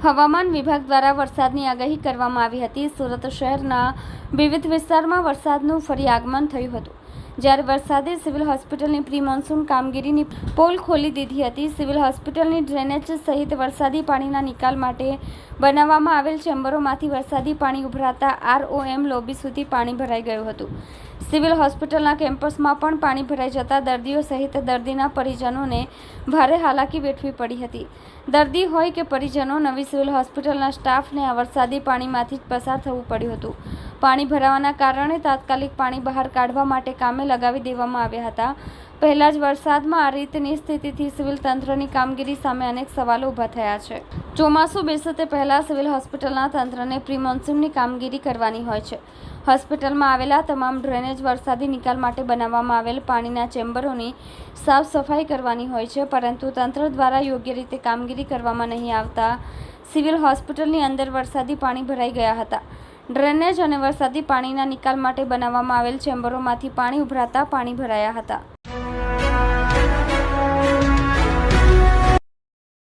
હવામાન વિભાગ દ્વારા વરસાદની આગાહી કરવામાં આવી હતી. સુરત શહેરના વિવિધ વિસ્તારમાં વરસાદનું ફરી આગમન થયું હતું. જ્યારે વરસાદે સિવિલ હોસ્પિટલની પ્રી મોન્સૂન કામગીરીની પોલ ખોલી દીધી હતી. સિવિલ હોસ્પિટલની ડ્રેનેજ સહિત વરસાદી પાણીના નિકાલ માટે બનાવવામાં આવેલ ચેમ્બરોમાંથી વરસાદી પાણી ઉભરાતા ROM લોબી સુધી પાણી ભરાઈ ગયું હતું. સિવિલ હોસ્પિટલના કેમ્પસમાં પણ પાણી ભરાઈ જતા દર્દીઓ સહિત દર્દીના પરિજનોને ભારે હાલાકી વેઠવી પડી હતી. દર્દી હોય કે પરિજનો, નવી સિવિલ હોસ્પિટલના સ્ટાફને આ વરસાદી પાણીમાંથી જ પસાર થવું પડ્યું હતું. પાણી ભરાવાના કારણે તાત્કાલિક પાણી બહાર કાઢવા માટે કામે લગાવી દેવામાં આવ્યા હતા. પહેલા જ વરસાદમાં આ રીતની સ્થિતિથી સિવિલ તંત્રની કામગીરી સામે અનેક સવાલો ઊભા થયા છે. ચોમાસું બેસે તે પહેલા સિવિલ હોસ્પિટલના તંત્રને પ્રી મોન્સૂનની કામગીરી કરવાની હોય છે. હોસ્પિટલમાં આવેલા તમામ ડ્રેનેજ વરસાદી નિકાલ માટે બનાવવામાં આવેલ પાણીના ચેમ્બરોની સાફ સફાઈ કરવાની હોય છે, પરંતુ તંત્ર દ્વારા યોગ્ય રીતે કામગીરી કરવામાં નહીં આવતા સિવિલ હોસ્પિટલની અંદર વરસાદી પાણી ભરાઈ ગયા હતા. ડ્રેનેજ અને વરસાદી પાણીના નિકાલ માટે બનાવવામાં આવેલ ચેમ્બરોમાંથી પાણી ઉભરાતા પાણી ભરાયા હતા.